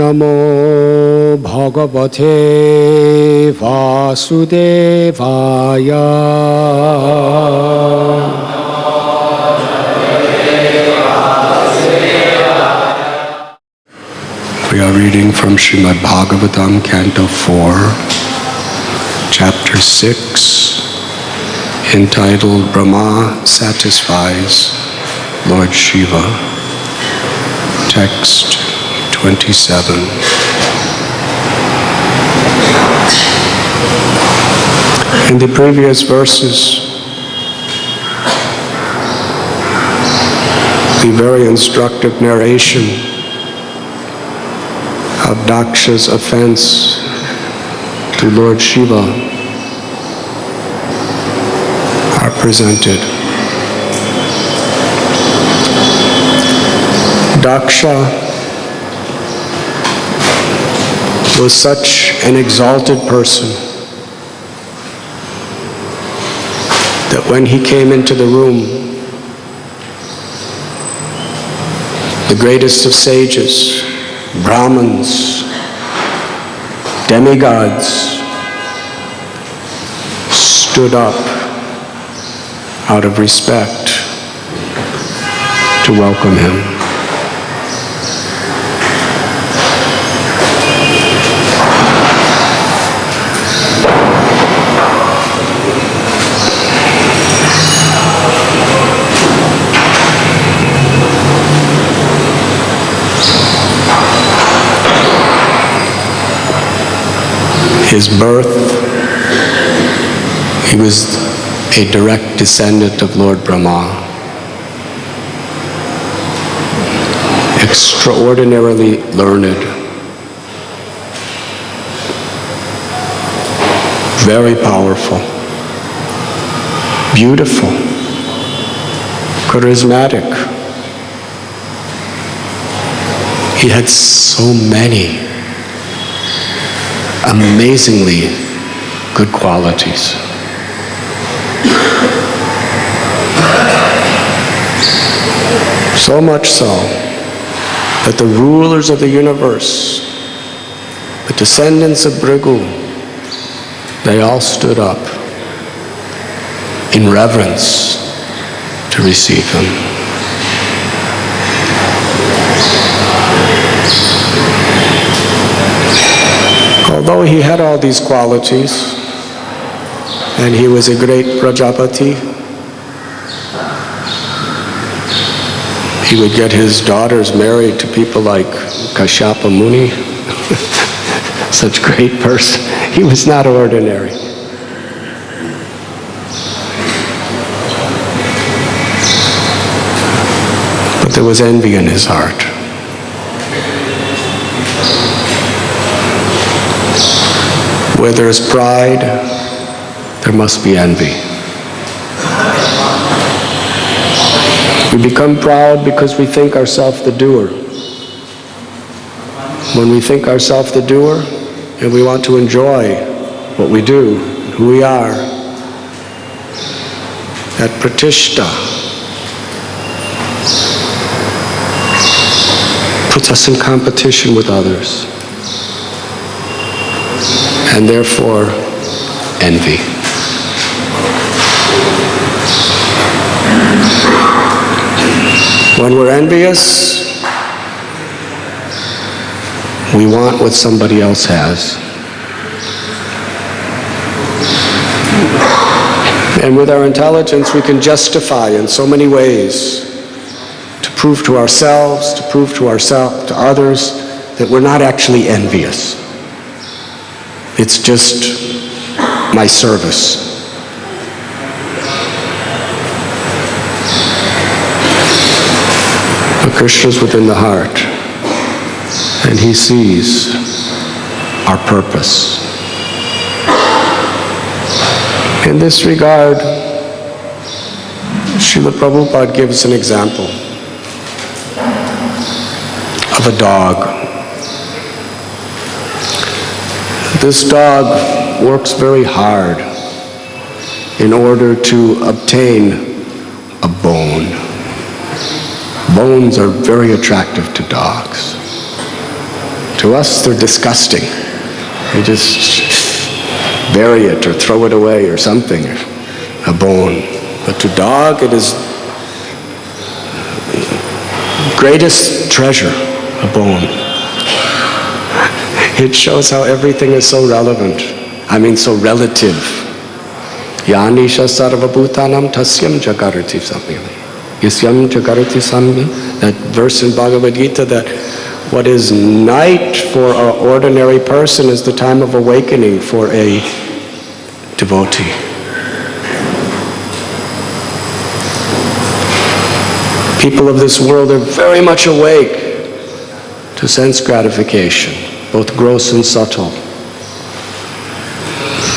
Namo Bhagavate Vasudevaya. We are reading from Srimad Bhagavatam, Canto 4, Chapter 6, entitled Brahma Satisfies Lord Shiva. Text 27. In the previous verses, the very instructive narration of Daksha's offense to Lord Shiva are presented. Daksha was such an exalted person that when he came into the room, the greatest of sages, Brahmins, demigods, stood up out of respect to welcome him. His birth, he was a direct descendant of Lord Brahma, extraordinarily learned, very powerful, beautiful, charismatic. He had so many amazingly good qualities. So much so that the rulers of the universe, the descendants of Bhrigu, they all stood up in reverence to receive him. Although he had all these qualities, and he was a great Prajapati, he would get his daughters married to people like Kashyapa Muni, such great person. He was not ordinary. But there was envy in his heart. Where there is pride, there must be envy. We become proud because we think ourselves the doer. When we think ourselves the doer, and we want to enjoy what we do, who we are, that pratishta puts us in competition with others. And therefore, envy. When we're envious, we want what somebody else has. And with our intelligence, we can justify in so many ways to prove to ourselves, to prove to others, that we're not actually envious. It's just my service. But Krishna's within the heart, and he sees our purpose. In this regard, Srila Prabhupada gives an example of a dog. This dog works very hard in order to obtain a bone. Bones are very attractive to dogs. To us, they're disgusting. We just bury it or throw it away or something, a bone. But to dog, it is greatest treasure, a bone. It shows how everything is so relevant. So relative. Yanisha sarvabhutanam tasyam jagarati samyam. Yasyam jagarati samyam. That verse in Bhagavad Gita, that what is night for an ordinary person is the time of awakening for a devotee. People of this world are very much awake to sense gratification, both gross and subtle.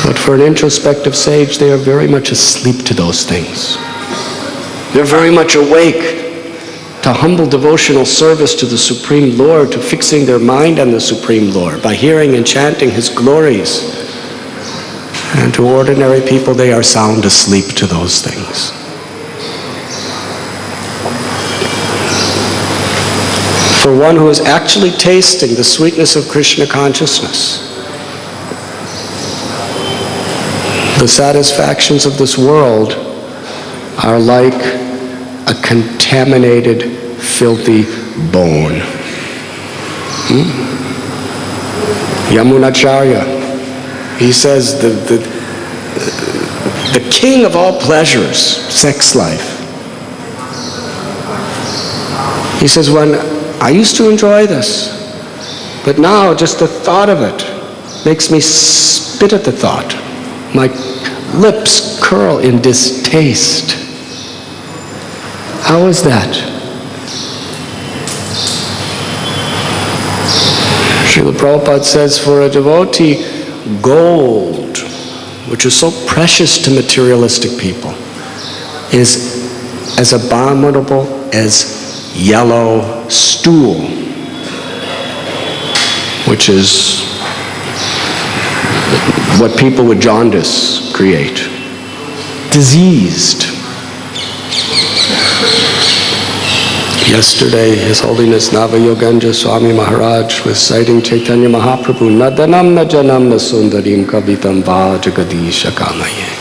But for an introspective sage, they are very much asleep to those things. They're very much awake to humble devotional service to the Supreme Lord, to fixing their mind on the Supreme Lord by hearing and chanting His glories. And to ordinary people, they are sound asleep to those things. For one who is actually tasting the sweetness of Krishna consciousness, the satisfactions of this world are like a contaminated, filthy bone. Yamunacharya, he says the king of all pleasures, sex life. He says, when I used to enjoy this, but now just the thought of it makes me spit at the thought. My lips curl in distaste. How is that? Srila Prabhupada says, for a devotee, gold, which is so precious to materialistic people, is as abominable as yellow stool, which is what people with jaundice create. Diseased. Yesterday, His Holiness Navayogananda-Swami Maharaj was citing Chaitanya Mahaprabhu, Nadanam na janam na sundarim kavitam va jagadisha kamaye.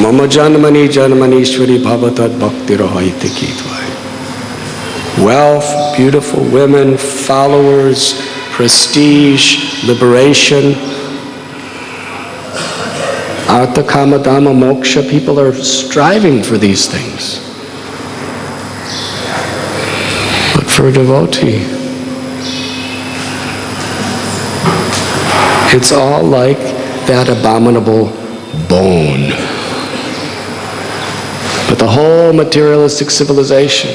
Mama janmani janmanishwari bhavatad bhakti rohaiti kitvai. Wealth, beautiful women, followers, prestige, liberation, artha kama dhamma moksha, people are striving for these things. But for a devotee, it's all like that abominable bone. But the whole materialistic civilization,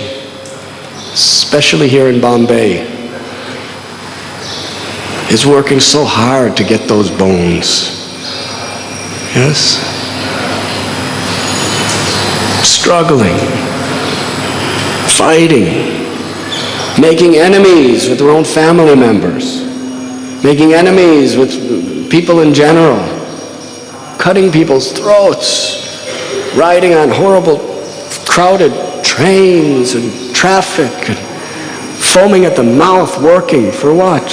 especially here in Bombay, is working so hard to get those bones. Yes? Struggling, fighting, making enemies with their own family members, making enemies with people in general, cutting people's throats, riding on horrible, crowded trains and traffic, and foaming at the mouth, working for what?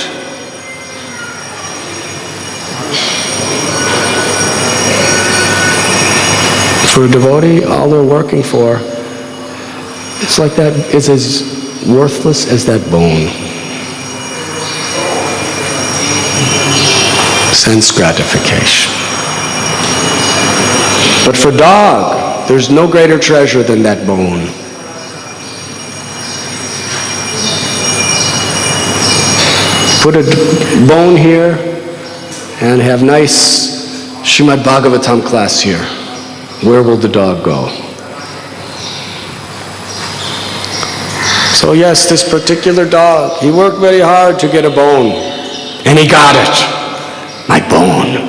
For a devotee, all they're working for, it's like that, is as worthless as that bone. Sense gratification. But for dog, there's no greater treasure than that bone. Put a bone here and have nice Srimad Bhagavatam class here. Where will the dog go? So yes, this particular dog, he worked very hard to get a bone, and he got it. My bone.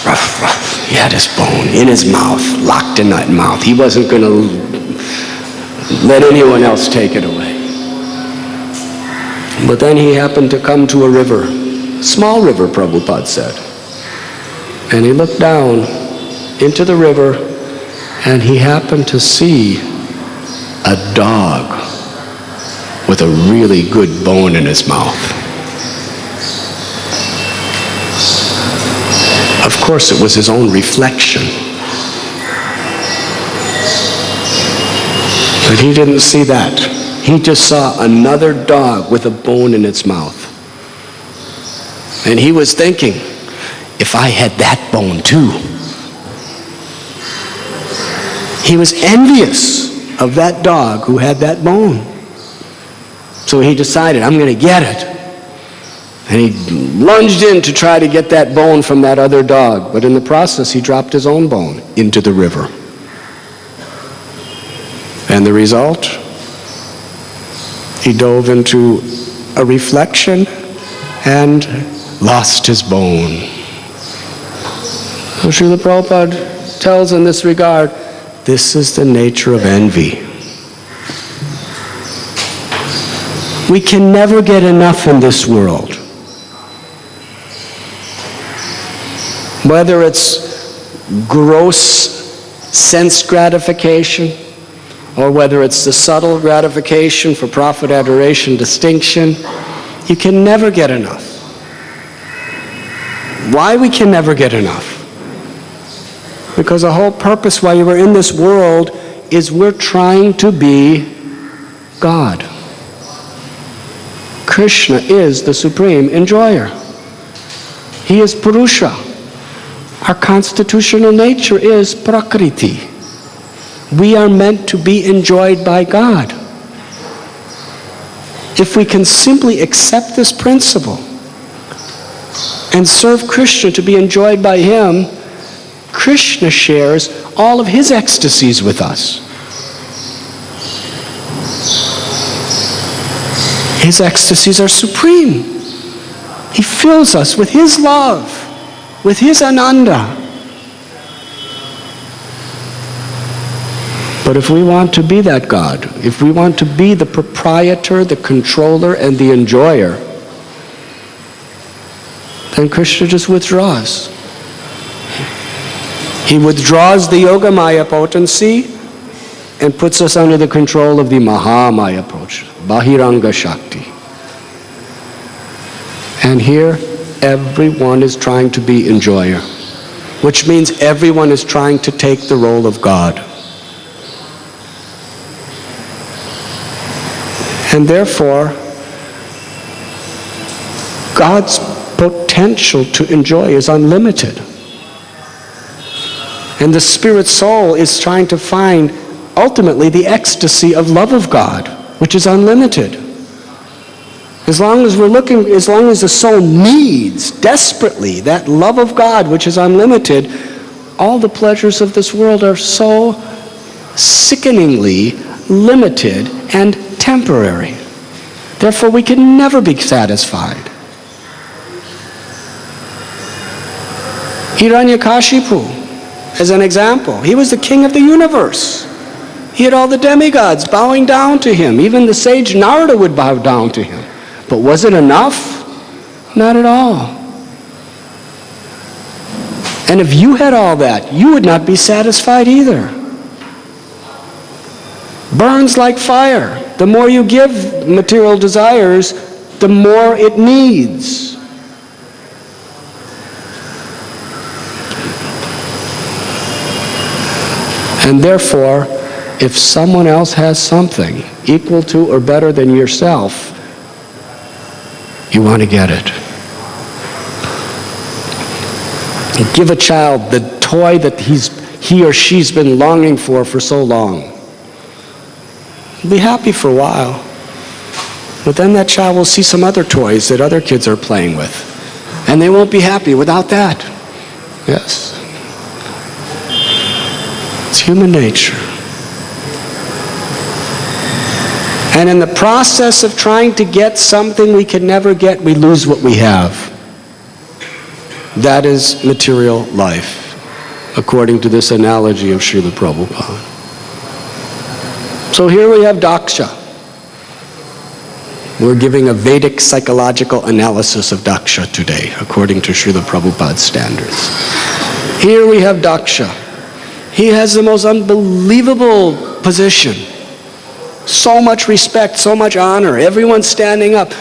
Ruff, ruff. He had his bone in his mouth, locked in that mouth. He wasn't going to let anyone else take it away. But then he happened to come to a river, a small river, Prabhupada said. And he looked down into the river, and he happened to see a dog with a really good bone in his mouth. Of course, it was his own reflection. But he didn't see that. He just saw another dog with a bone in its mouth. And he was thinking, if I had that bone too. He was envious of that dog who had that bone. So he decided, I'm going to get it. And he lunged in to try to get that bone from that other dog. But in the process, he dropped his own bone into the river. And the result? He dove into a reflection and lost his bone. So Srila Prabhupada tells in this regard, this is the nature of envy. We can never get enough in this world. Whether it's gross sense gratification, or whether it's the subtle gratification for profit, adoration, distinction, you can never get enough. Why we can never get enough? Because the whole purpose why we're in this world is we're trying to be God. Krishna is the supreme enjoyer. He is Purusha. Our constitutional nature is Prakriti. We are meant to be enjoyed by God. If we can simply accept this principle and serve Krishna to be enjoyed by Him, Krishna shares all of His ecstasies with us. His ecstasies are supreme. He fills us with His love, with His ananda. But if we want to be that God, if we want to be the proprietor, the controller, and the enjoyer, then Krishna just withdraws. He withdraws the Yogamaya potency and puts us under the control of the Mahamaya approach, Bahiranga Shakti. And here, everyone is trying to be enjoyer, which means everyone is trying to take the role of God. And therefore, God's potential to enjoy is unlimited. And the spirit soul is trying to find ultimately the ecstasy of love of God, which is unlimited. As long as the soul needs desperately that love of God, which is unlimited, all the pleasures of this world are so sickeningly limited and temporary. Therefore, we can never be satisfied. Hiranyakashipu, as an example, he was the king of the universe. He had all the demigods bowing down to him. Even the sage Narada would bow down to him. But was it enough? Not at all. And if you had all that, you would not be satisfied either. Burns like fire. The more you give material desires, the more it needs. And therefore, if someone else has something equal to or better than yourself, you want to get it. You give a child the toy that he or she's been longing for so long. You'll be happy for a while. But then that child will see some other toys that other kids are playing with. And they won't be happy without that. Yes. It's human nature. And in the process of trying to get something we can never get, we lose what we have. That is material life, according to this analogy of Srila Prabhupada. So here we have Daksha. We're giving a Vedic psychological analysis of Daksha today, according to Srila Prabhupada's standards. Here we have Daksha. He has the most unbelievable position. So much respect, so much honor, everyone standing up.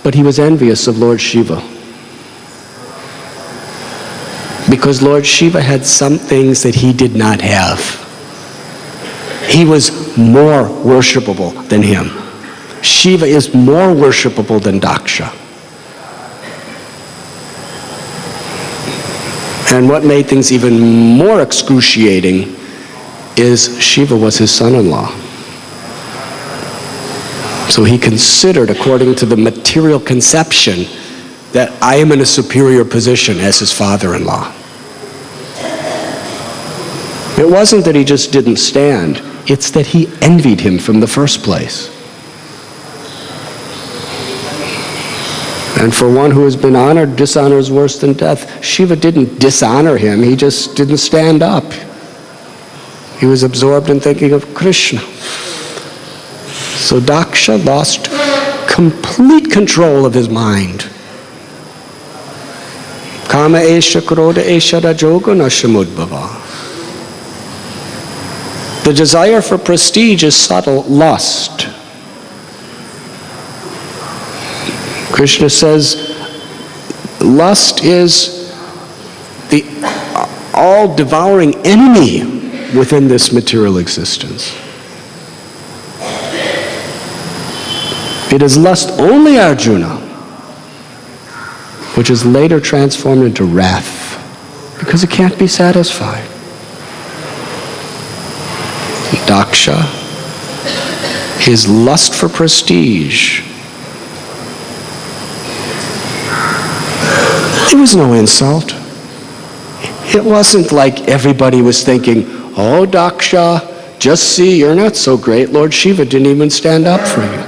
But he was envious of Lord Shiva. Because Lord Shiva had some things that he did not have. He was more worshipable than him. Shiva is more worshipable than Daksha. And what made things even more excruciating is Shiva was his son-in-law. So he considered, according to the material conception, that I am in a superior position as his father-in-law. It wasn't that he just didn't stand, it's that he envied him from the first place. And for one who has been honored, dishonor is worse than death. Shiva didn't dishonor him, he just didn't stand up. He was absorbed in thinking of Krishna. So Daksha lost complete control of his mind. Kama esha krodha esha rajoguna shamudbhava. The desire for prestige is subtle lust. Krishna says lust is the all-devouring enemy within this material existence. It is lust only, Arjuna, which is later transformed into wrath, because it can't be satisfied. Daksha, his lust for prestige, it was no insult. It wasn't like everybody was thinking, oh, Daksha, just see, you're not so great. Lord Shiva didn't even stand up for you.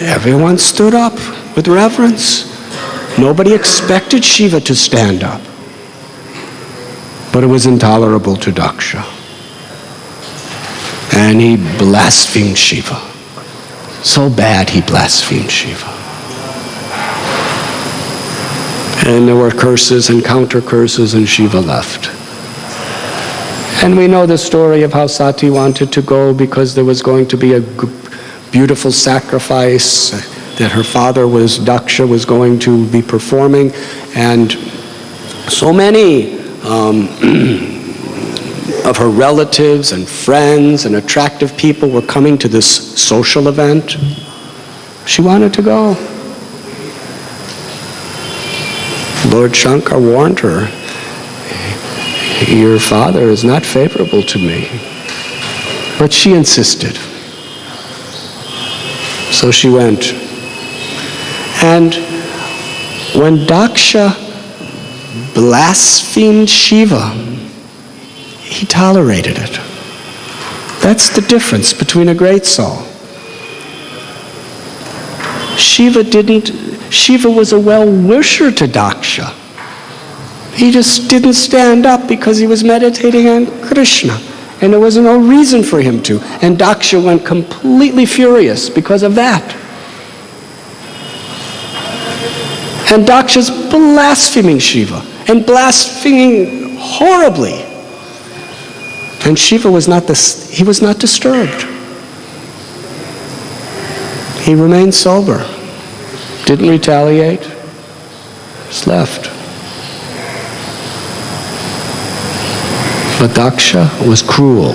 Everyone stood up with reverence. Nobody expected Shiva to stand up. But it was intolerable to Daksha. And he blasphemed Shiva. So bad he blasphemed Shiva. And there were curses and counter curses, and Shiva left. And we know the story of how Sati wanted to go because there was going to be a beautiful sacrifice that her father Daksha was going to be performing, and so many of her relatives and friends and attractive people were coming to this social event. She wanted to go. Lord Shankar warned her, your father is not favorable to me. But she insisted. So she went. And when Daksha blasphemed Shiva, he tolerated it. That's the difference between a great soul. Shiva was a well-wisher to Daksha. He just didn't stand up because he was meditating on Krishna. And there was no reason for him to. And Daksha went completely furious because of that. And Daksha's blaspheming Shiva. And blaspheming horribly. And Shiva was not disturbed. He remained sober. Didn't retaliate. Just left. But Daksha was cruel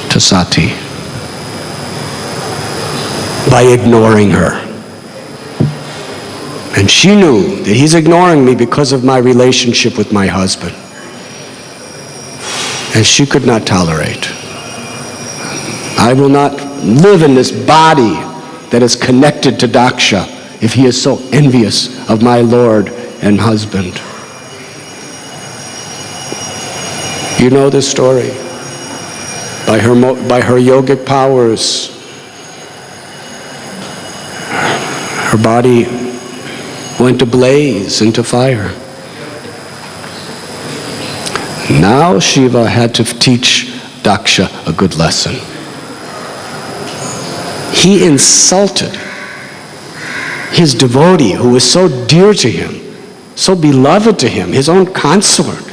to Sati by ignoring her. And she knew that he's ignoring me because of my relationship with my husband. And she could not tolerate. I will not live in this body that is connected to Daksha if he is so envious of my Lord and husband. You know this story. By her yogic powers, her body went ablaze into fire. Now Shiva had to teach Daksha a good lesson. He insulted his devotee who was so dear to him, so beloved to him, his own consort.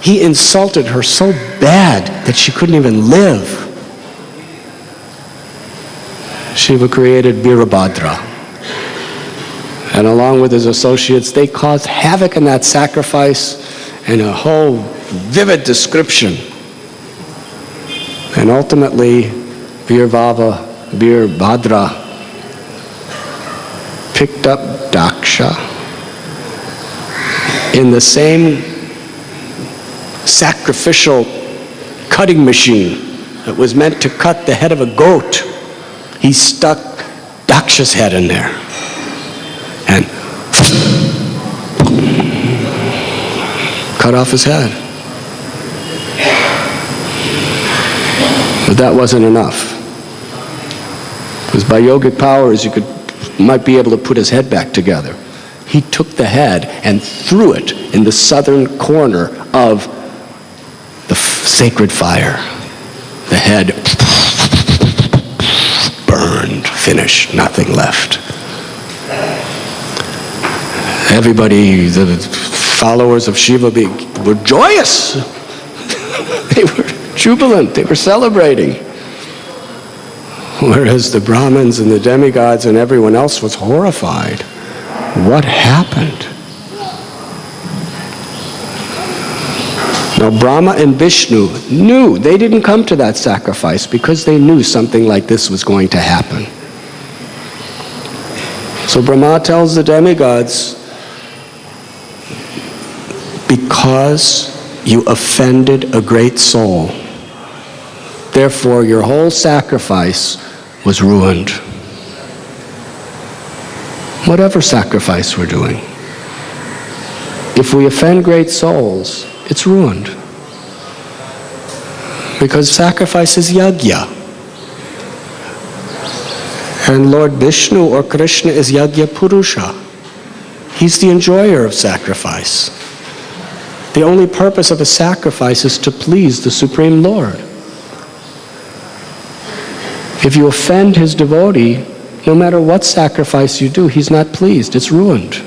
He insulted her so bad that she couldn't even live. Shiva created Virabhadra. And along with his associates, they caused havoc in that sacrifice and a whole vivid description. And ultimately, Virabhadra picked up Daksha in the same sacrificial cutting machine that was meant to cut the head of a goat. He stuck Daksha's head in there and cut off his head. But that wasn't enough. Because by yogic powers, you might be able to put his head back together. He took the head and threw it in the southern corner of the sacred fire. The head burned, finished, nothing left. Everybody, the followers of Shiva were joyous. They were jubilant, they were celebrating. Whereas the Brahmins and the demigods and everyone else was horrified. What happened? Now Brahma and Vishnu knew, they didn't come to that sacrifice because they knew something like this was going to happen. So Brahma tells the demigods, because you offended a great soul, therefore your whole sacrifice was ruined. Whatever sacrifice we're doing, if we offend great souls, it's ruined. Because sacrifice is yajna. And Lord Vishnu or Krishna is yajna purusha. He's the enjoyer of sacrifice. The only purpose of a sacrifice is to please the Supreme Lord. If you offend his devotee, no matter what sacrifice you do, he's not pleased. It's ruined.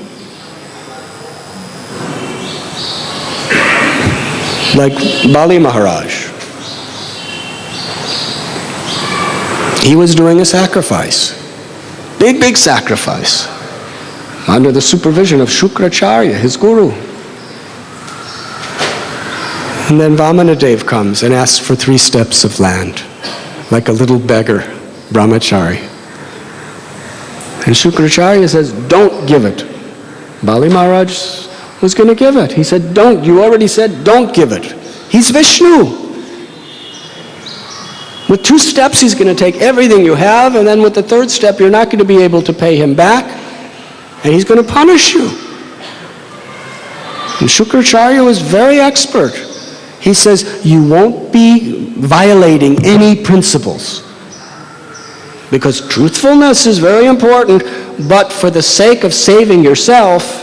Like Bali Maharaj. He was doing a sacrifice. Big sacrifice. Under the supervision of Shukracharya, his guru. And then Vamanadev comes and asks for 3 steps of land. Like a little beggar, brahmachari. And Shukracharya says, don't give it. Bali Maharaj was going to give it. He said, don't. You already said, don't give it. He's Vishnu. With 2 steps, he's going to take everything you have, and then with the 3rd step, you're not going to be able to pay him back, and he's going to punish you. And Shukracharya was very expert. He says, you won't be violating any principles. Because truthfulness is very important, but for the sake of saving yourself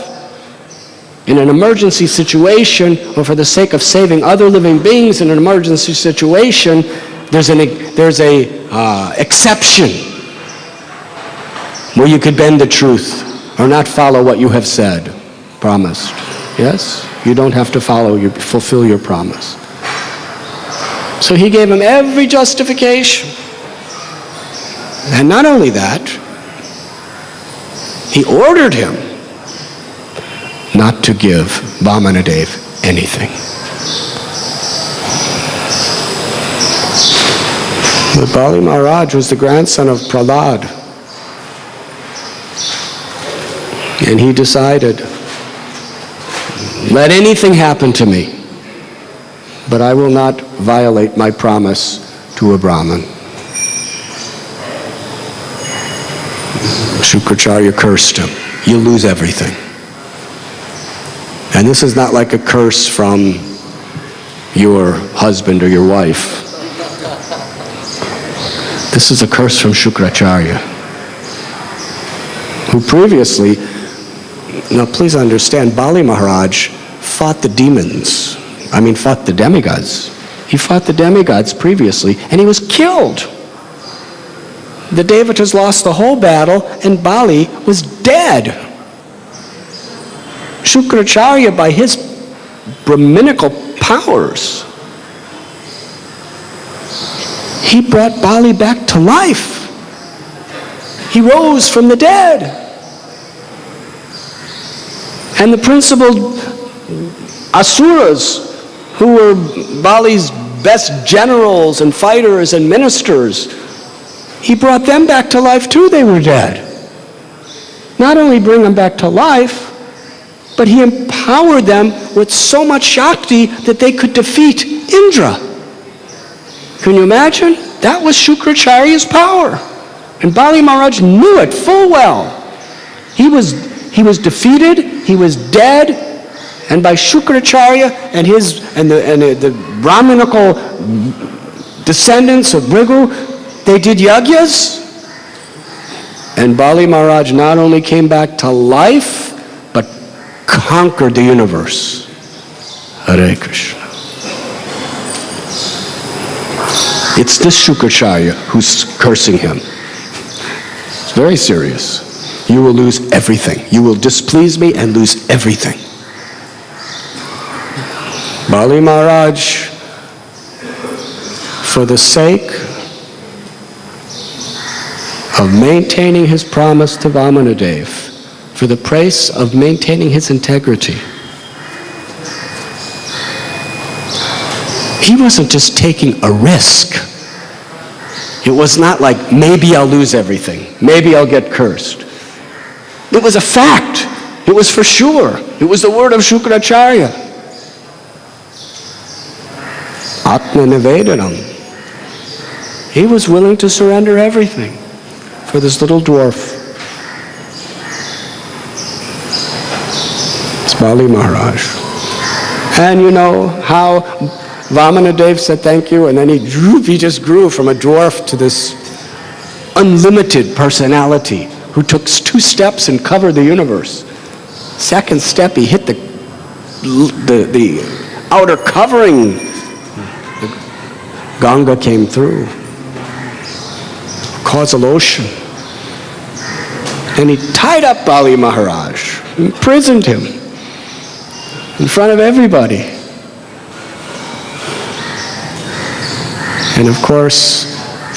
in an emergency situation, or for the sake of saving other living beings in an emergency situation, there's a exception where you could bend the truth or not follow what you have said, promised. Yes? You don't have to fulfill your promise. So he gave him every justification. And not only that, he ordered him not to give Vamanadev anything. But Bali Maharaj was the grandson of Prahlad. And he decided, let anything happen to me, but I will not violate my promise to a Brahmin. Shukracharya cursed him. You lose everything. And this is not like a curse from your husband or your wife. This is a curse from Shukracharya, who previously, now please understand, Bali Maharaj fought the demons. Fought the demigods. He fought the demigods previously, and he was killed. The Devatas lost the whole battle, and Bali was dead. Shukracharya, by his Brahminical powers, he brought Bali back to life. He rose from the dead. And the principal asuras, who were Bali's best generals and fighters and ministers, he brought them back to life too. They were dead. Not only bring them back to life, but he empowered them with so much Shakti that they could defeat Indra. Can you imagine? That was Shukracharya's power. And Bali Maharaj knew it full well. He was defeated, he was dead, and by Shukracharya and the Brahminical descendants of Bhrigu, they did yagyas. And Bali Maharaj not only came back to life, but conquered the universe. Hare Krishna. It's this Shukracharya who's cursing him. It's very serious. You will lose everything. You will displease me and lose everything. Bali Maharaj, for the sake of maintaining his promise to Vamanadev, for the price of maintaining his integrity, he wasn't just taking a risk. It was not like, maybe I'll lose everything. Maybe I'll get cursed. It was a fact. It was for sure. It was the word of Shukracharya. Atma Nivedanam. He was willing to surrender everything for this little dwarf. It's Bali Maharaj. And you know how Vamanadev said thank you, and then he just grew from a dwarf to this unlimited personality who took 2 steps and covered the universe. Second step, he hit the outer covering. The Ganga came through. Causal ocean. And he tied up Bali Maharaj, imprisoned him in front of everybody. And of course,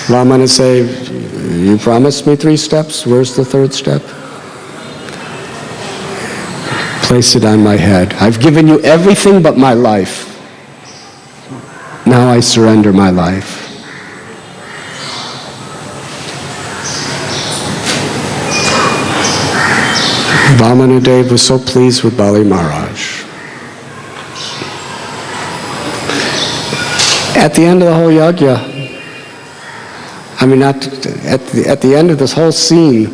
Vamana said, you promised me 3 steps, where's the 3rd step? Place it on my head. I've given you everything but my life. Now I surrender my life. Vamanadev was so pleased with Bali Maharaj. At the end of the whole yajna, at the end of this whole scene,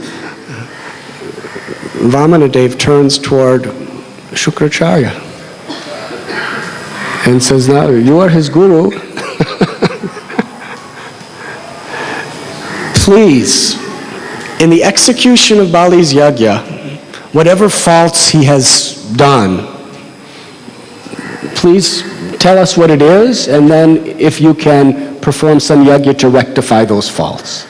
Vamanadev turns toward Shukracharya and says, now you are his guru. Please, in the execution of Bali's yajna, whatever faults he has done, please tell us what it is, and then if you can perform some yajna to rectify those faults.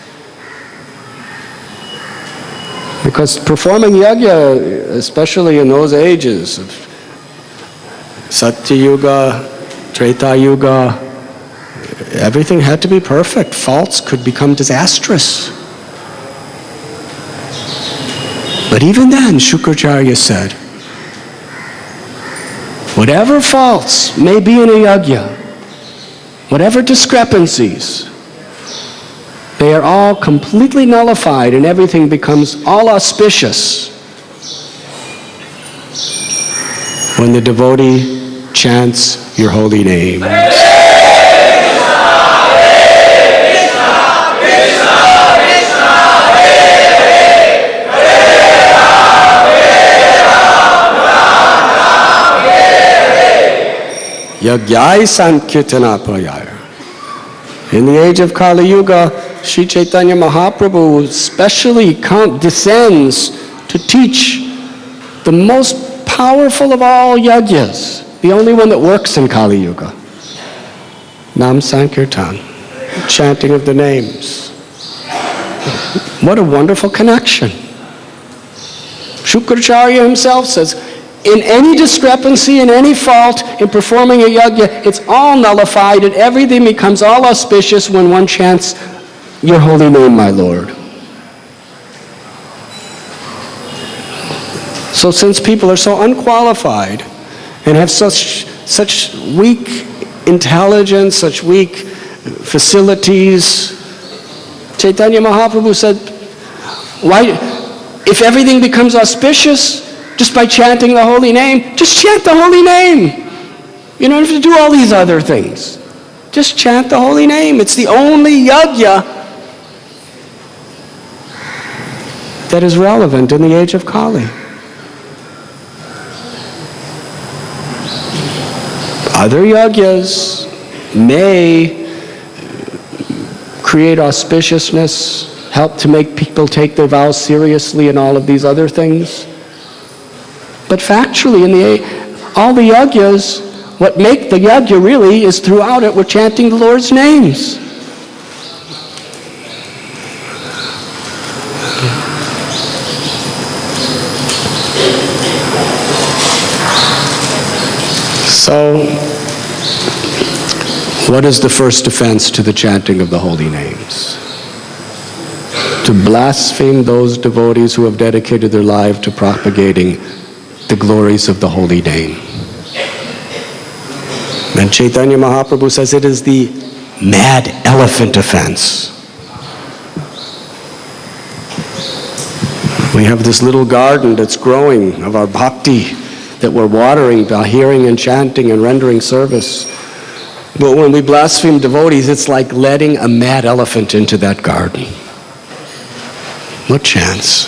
Because performing yajna, especially in those ages of Satya Yuga, Treta Yuga, everything had to be perfect. Faults could become disastrous. But even then, Shukracharya said, whatever faults may be in a yajna, whatever discrepancies, they are all completely nullified and everything becomes all auspicious when the devotee chants your holy names. Yagyai Sankirtana Prayaya. In the age of Kali Yuga, Sri Chaitanya Mahaprabhu specially descends to teach the most powerful of all yajnas, the only one that works in Kali Yuga. Nam Sankirtan, chanting of the names. What a wonderful connection. Shukracharya himself says, in any discrepancy, in any fault, in performing a yajna, it's all nullified and everything becomes all auspicious when one chants your holy name, my Lord. So since people are so unqualified and have such weak intelligence, such weak facilities, Chaitanya Mahaprabhu said, why, if everything becomes auspicious just by chanting the holy name, just chant the holy name. You don't have to do all these other things. Just chant the holy name. It's the only yajna that is relevant in the age of Kali. Other yajnas may create auspiciousness, help to make people take their vows seriously and all of these other things. But factually, all the yajnas, what make the yajna really is throughout it we're chanting the Lord's names. So, what is the first offense to the chanting of the holy names? To blaspheme those devotees who have dedicated their life to propagating the glories of the holy name. And Chaitanya Mahaprabhu says it is the mad elephant offense. We have this little garden that's growing of our bhakti that we're watering by hearing and chanting and rendering service. But when we blaspheme devotees, it's like letting a mad elephant into that garden. What chance?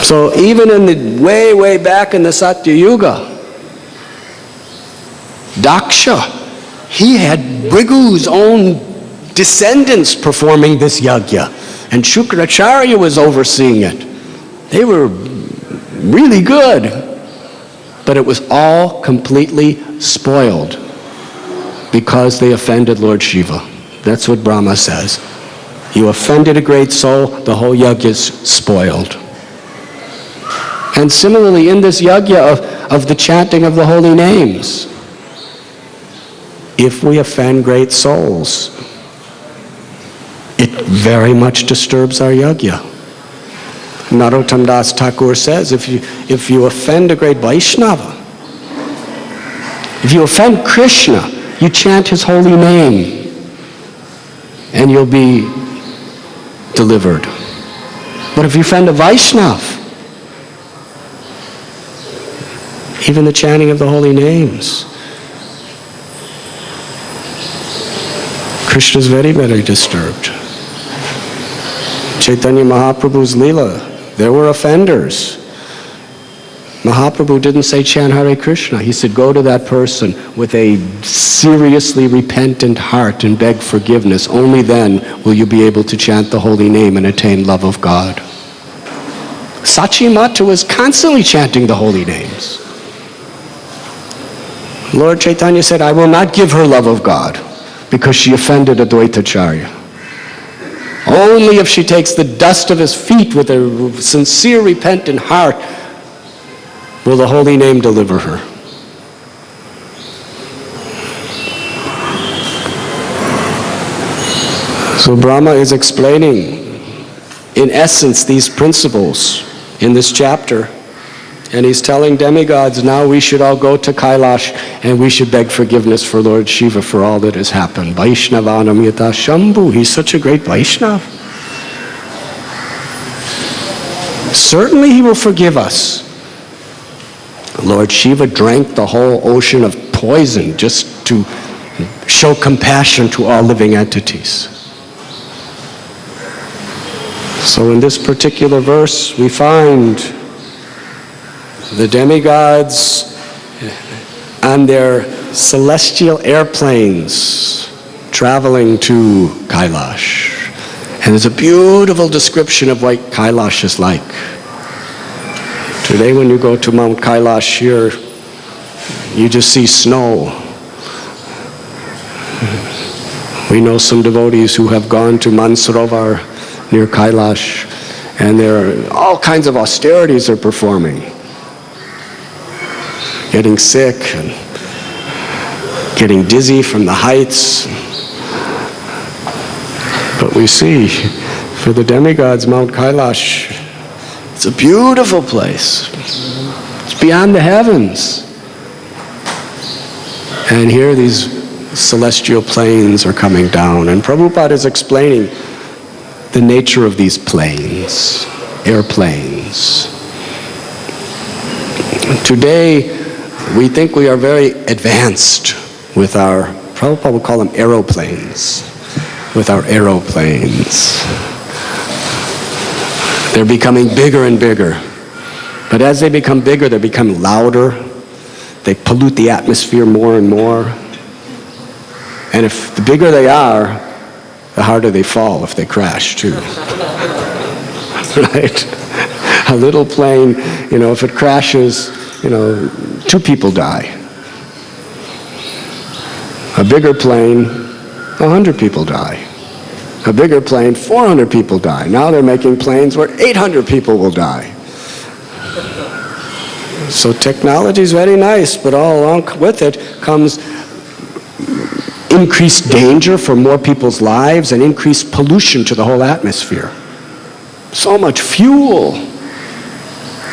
So even in the way back in the Satya Yuga, Daksha, he had Brigu's own descendants performing this yajna, and Shukracharya was overseeing it. They were really good, but it was all completely spoiled because they offended Lord Shiva. That's what Brahma says. You offended a great soul, the whole yajna is spoiled. And similarly, in this yajna of the chanting of the holy names, if we offend great souls, it very much disturbs our yajna. Narottam Das Thakur says, if you offend a great Vaishnava, if you offend Krishna, you chant his holy name, and you'll be delivered. But if you offend a Vaishnava, even the chanting of the holy names, Krishna is very, very disturbed. Chaitanya Mahaprabhu's Leela, there were offenders. Mahaprabhu didn't say chant Hare Krishna. He said go to that person with a seriously repentant heart and beg forgiveness. Only then will you be able to chant the holy name and attain love of God. Sachi Mata was constantly chanting the holy names. Lord Chaitanya said, I will not give her love of God because she offended Advaitacharya. Only if she takes the dust of his feet with a sincere, repentant heart will the holy name deliver her. So Brahma is explaining, in essence, these principles in this chapter. And he's telling demigods, now we should all go to Kailash and we should beg forgiveness for Lord Shiva for all that has happened. Vaishnavanam yata Shambhu. He's such a great Vaishnava. Certainly he will forgive us. Lord Shiva drank the whole ocean of poison just to show compassion to all living entities. So in this particular verse, we find the demigods on their celestial airplanes traveling to Kailash. And there's a beautiful description of what Kailash is like. Today when you go to Mount Kailash here, you just see snow. We know some devotees who have gone to Mansarovar near Kailash, and there are all kinds of austerities they're performing. Getting sick and getting dizzy from the heights. But we see For the demigods, Mount Kailash, it's a beautiful place. It's beyond the heavens. And here these celestial planes are coming down. And Prabhupada is explaining the nature of these planes, airplanes. Today, we think we are very advanced with our, Prabhupada would call them aeroplanes, with our aeroplanes. They're becoming bigger and bigger. But as they become bigger, they become louder. They pollute the atmosphere more and more. And if the bigger they are, the harder they fall if they crash too. Right? A little plane, if it crashes, 2 people die. A bigger plane, 100 people die. A bigger plane, 400 people die. Now they're making planes where 800 people will die. So technology is very nice, but all along with it comes increased danger for more people's lives and increased pollution to the whole atmosphere. So much fuel,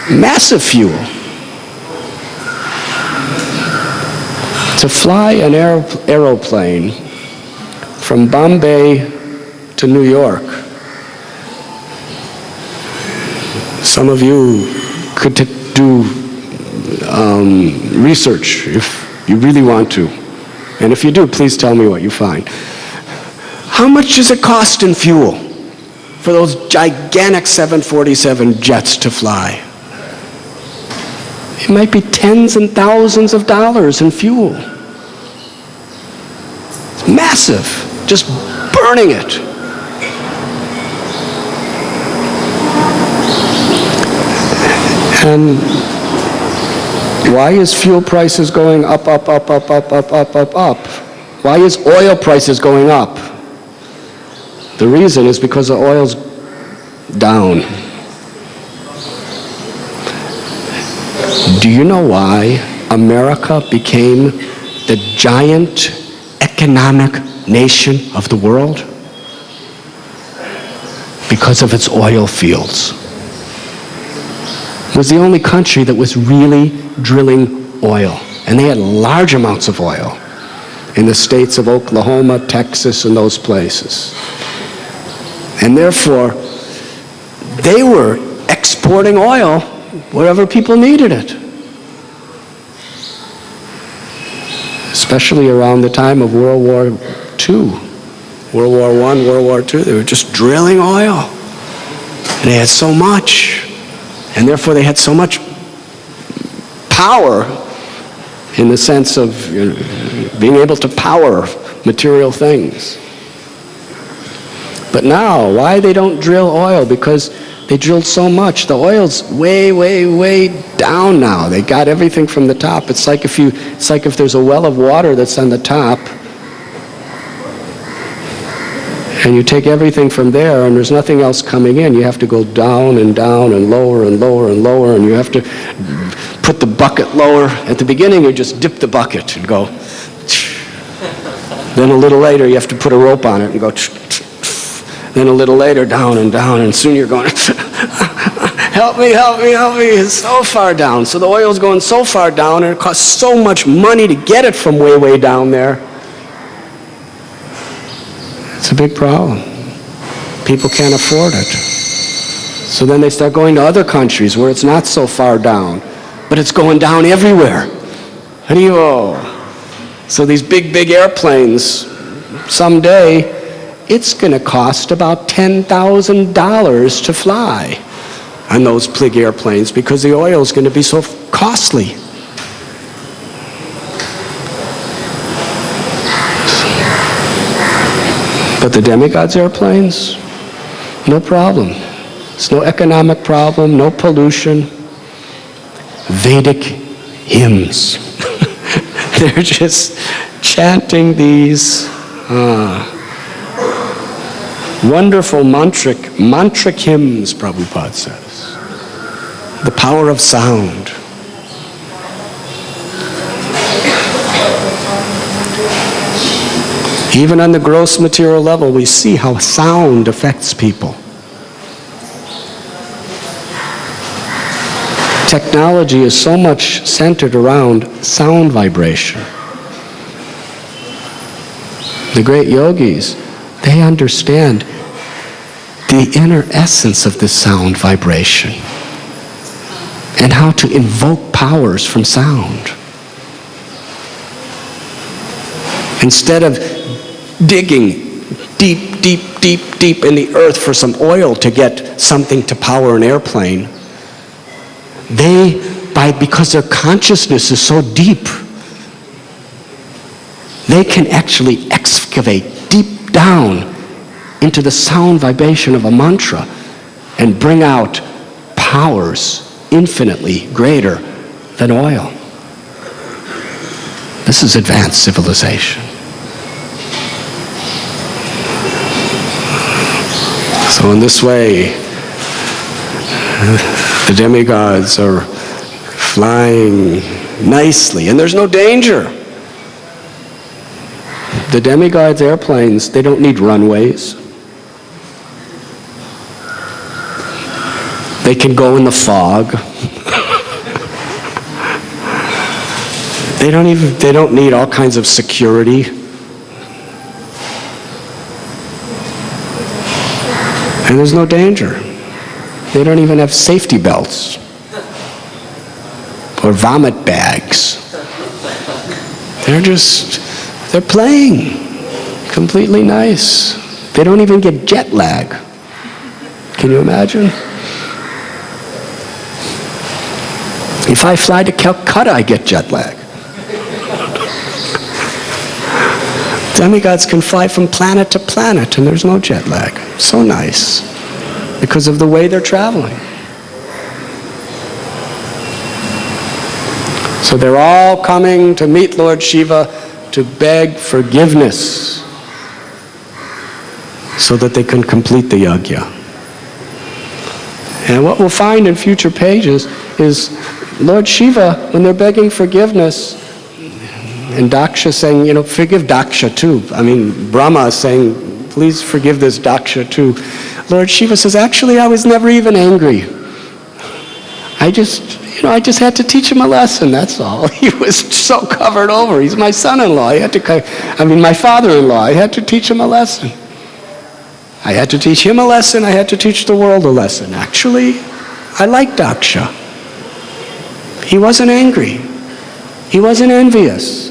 massive fuel. To fly an aeroplane from Bombay to New York. Some of you could do research if you really want to. And if you do, please tell me what you find. How much does it cost in fuel for those gigantic 747 jets to fly? It might be tens and thousands of dollars in fuel. It's massive, just burning it. And why is fuel prices going up? Why is oil prices going up? The reason is because the oil's down. Do you know why America became the giant economic nation of the world? Because of its oil fields. It was the only country that was really drilling oil. And they had large amounts of oil in the states of Oklahoma, Texas, and those places. And therefore, they were exporting oil wherever people needed it. Especially around the time of World War II. World War I, World War II, they were just drilling oil. And they had so much. And therefore they had so much power in the sense of being able to power material things. But now, why they don't drill oil? Because they drilled so much. The oil's way, way, way down now. They got everything from the top. It's like if there's a well of water that's on the top, and you take everything from there, and there's nothing else coming in. You have to go down and down and lower and lower and lower, and you have to put the bucket lower. At the beginning, you just dip the bucket and go. Then a little later, you have to put a rope on it and go. Then a little later, down, and soon you're going, help me, help me, help me. It's so far down. So the oil's going so far down, and it costs so much money to get it from way, way down there. It's a big problem. People can't afford it. So then they start going to other countries where it's not so far down, but it's going down everywhere. So these big, big airplanes, someday, it's going to cost about $10,000 to fly on those big airplanes because the oil is going to be so costly. But the demigods' airplanes, no problem. It's no economic problem, no pollution. Vedic hymns. They're just chanting these wonderful mantric hymns, Prabhupada says. The power of sound. Even on the gross material level, we see how sound affects people. technology is so much centered around sound vibration. The great yogis, they understand the inner essence of this sound vibration and how to invoke powers from sound. Instead of digging deep, deep, deep, deep in the earth for some oil to get something to power an airplane, because their consciousness is so deep, they can actually excavate deep down into the sound vibration of a mantra and bring out powers infinitely greater than oil. This is advanced civilization. So in this way, the demigods are flying nicely, and there's no danger. The demigods' airplanes, they don't need runways. They can go in the fog. They don't need all kinds of security. And there's no danger. They don't even have safety belts or vomit bags. They're playing completely nice. They don't even get jet lag. Can you imagine? If I fly to Calcutta, I get jet lag. Demigods can fly from planet to planet and there's no jet lag. So nice. Because of the way they're traveling. So they're all coming to meet Lord Shiva to beg forgiveness so that they can complete the yajna. And what we'll find in future pages is Lord Shiva, when they're begging forgiveness, and Daksha saying, forgive Daksha too. Brahma is saying, please forgive this Daksha too. Lord Shiva says, actually, I was never even angry. I just had to teach him a lesson, that's all. He was so covered over. He's my son-in-law. My father-in-law. I had to teach him a lesson. I had to teach him a lesson. I had to teach the world a lesson. Actually, I like Daksha. He wasn't angry. He wasn't envious.